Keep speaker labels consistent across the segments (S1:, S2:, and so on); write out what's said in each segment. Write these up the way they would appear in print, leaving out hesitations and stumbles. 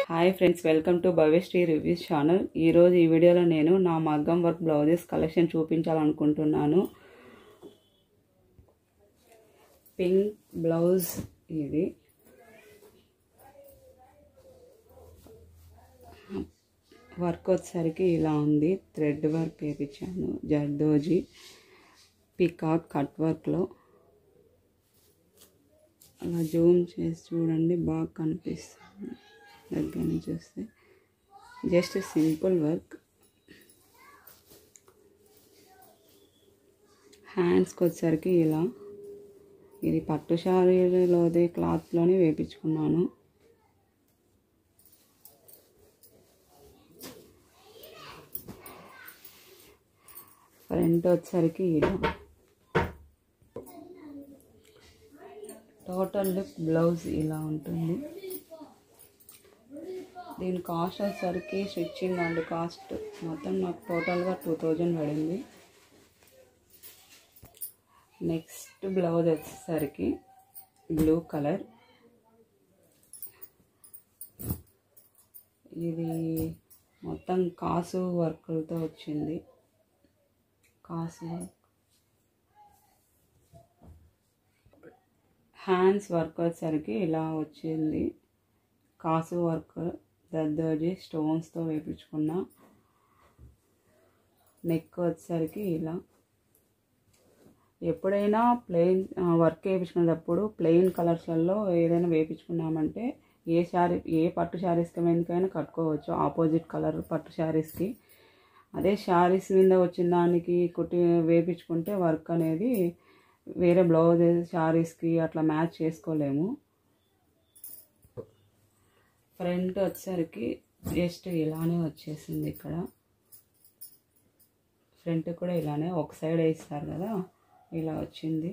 S1: Hi friends, welcome to Bhavyasri reviews channel. ఈరోజు ఈ వీడియోలో నేను నా మగ్గం వర్క్ బ్లౌజెస్ కలెక్షన్ చూపించాలనుకుంటున్నాను. పింక్ బ్లౌజ్ ఇది. వర్క్ వచ్చేసరికి ఇలా ఉంది. థ్రెడ్ వర్క్ వేయించాను, జర్దోజీ పికాక్ కట్ వర్క్లో. అలా జూమ్ చేసి చూడండి, బాగా కనిపిస్తుంది దగ్గర నుంచి చూస్తే. Just simple work. హ్యాండ్స్కి వచ్చేసరికి ఇలా, ఇది పట్టు శారీలోది క్లాత్లోనే వేయించుకున్నాను. ఫ్రంట్ వచ్చేసరికి ఇలా. టోటల్ లుక్ బ్లౌజ్ ఇలా ఉంటుంది. దీని కాస్ట్ వచ్చేసరికి స్టిచ్చింగ్ అండ్ కాస్ట్ మొత్తం నాకు టోటల్గా 2000 పడింది. నెక్స్ట్ బ్లౌజ్ వచ్చేసరికి బ్లూ కలర్. ఇది మొత్తం కాసు వర్క్లతో వచ్చింది. కాసు వర్క్. హ్యాండ్స్ వర్క్ వచ్చేసరికి ఇలా వచ్చింది. కాసు వర్క్, దర్దోజీ స్టోన్స్తో వేయించుకున్న. నెక్ వచ్చేసరికి ఇలా. ఎప్పుడైనా ప్లెయిన్ వర్క్ వేయించుకునేటప్పుడు ప్లెయిన్ కలర్స్లలో ఏదైనా వేయించుకున్నామంటే ఏ పట్టు శారీస్కి ఎందుకైనా కట్టుకోవచ్చు, ఆపోజిట్ కలర్ పట్టు శారీస్కి. అదే శారీస్ మీద వచ్చిన దానికి కుట్టి వేయించుకుంటే వర్క్ అనేది వేరే బ్లౌజ్ శారీస్కి అట్లా మ్యాచ్ చేసుకోలేము. ఫ్రంట్ వచ్చేసరికి జస్ట్ ఇలానే వచ్చేసింది. ఇక్కడ ఫ్రంట్ కూడా ఇలానే ఒక సైడ్ వేస్తారు కదా, ఇలా వచ్చింది.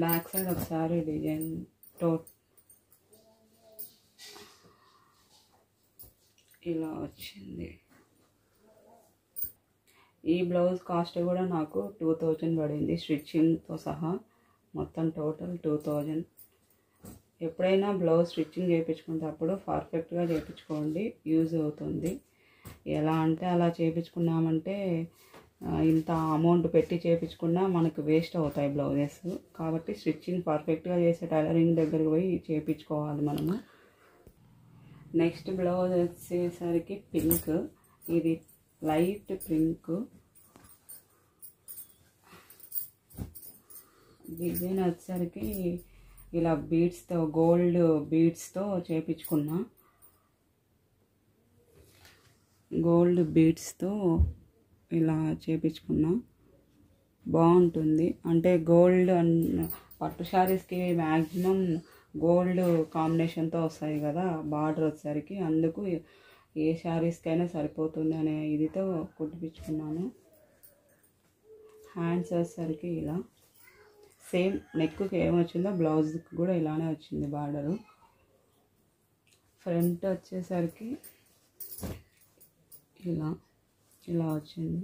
S1: బ్యాక్ సైడ్ ఒకసారి డిజైన్ ఇలా వచ్చింది. ఈ బ్లౌజ్ కాస్ట్ కూడా నాకు 2000 పడింది స్టిచ్చింగ్తో సహా. మొత్తం టోటల్ 2000. ఎప్పుడైనా బ్లౌజ్ స్టిచ్చింగ్ చేయించుకునేటప్పుడు పర్ఫెక్ట్గా చేయించుకోండి, యూజ్ అవుతుంది. ఎలా అంటే అలా చేయించుకున్నామంటే ఇంత అమౌంట్ పెట్టి చేయించుకున్నా మనకు వేస్ట్ అవుతాయి బ్లౌజెస్. కాబట్టి స్టిచ్చింగ్ పర్ఫెక్ట్గా చేసే టైలరింగ్ దగ్గరికి పోయి చేయించుకోవాలి మనము. నెక్స్ట్ బ్లౌజ్ వచ్చేసరికి పింక్. ఇది లైట్ పింక్. డిజైన్ వచ్చేసరికి ఇలా బీడ్స్తో, గోల్డ్ బీడ్స్తో చేయించుకున్నా. గోల్డ్ బీడ్స్తో ఇలా చేయించుకున్నా. బాగుంటుంది. అంటే గోల్డ్ పట్టు శారీస్కి మ్యాక్సిమం గోల్డ్ కాంబినేషన్తో వస్తాయి కదా బార్డర్ వచ్చేసరికి, అందుకు ఏ శారీస్కైనా సరిపోతుంది అనే ఇదితో కుట్టిపించుకున్నాను. హ్యాండ్స్ వచ్చేసరికి ఇలా సేమ్ నెక్కి ఏమొచ్చిందో బ్లౌజ్కి కూడా ఇలానే వచ్చింది బార్డరు. ఫ్రంట్ వచ్చేసరికి ఇలా ఇలా వచ్చింది.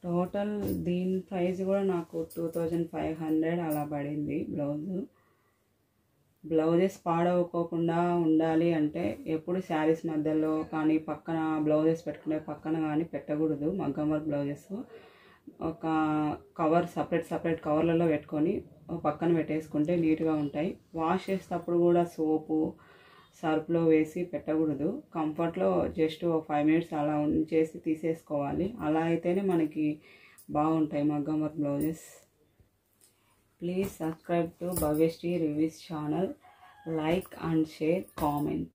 S1: టోటల్ దీని ప్రైస్ కూడా నాకు 2500 అలా పడింది బ్లౌజు. బ్లౌజెస్ పాడవుకోకుండా ఉండాలి అంటే ఎప్పుడు శారీస్ మధ్యలో కానీ పక్కన బ్లౌజెస్ పెట్టుకునే పక్కన కానీ పెట్టకూడదు. మగ్గం వర్క్ బ్లౌజెస్ ఒక కవర్ సపరేట్ కవర్లలో పెట్టుకొని పక్కన పెట్టేసుకుంటే నీట్గా ఉంటాయి. వాష్ చేసేటప్పుడు కూడా సోపు సర్ఫ్లో వేసి పెట్టకూడదు. కంఫర్ట్లో జస్ట్ 5 minutes అలా ఉంచేసి తీసేసుకోవాలి. అలా అయితేనే మనకి బాగుంటాయి మగ్గం work blouses. Please subscribe to Bhavyashree Reviews channel, like and share, comment.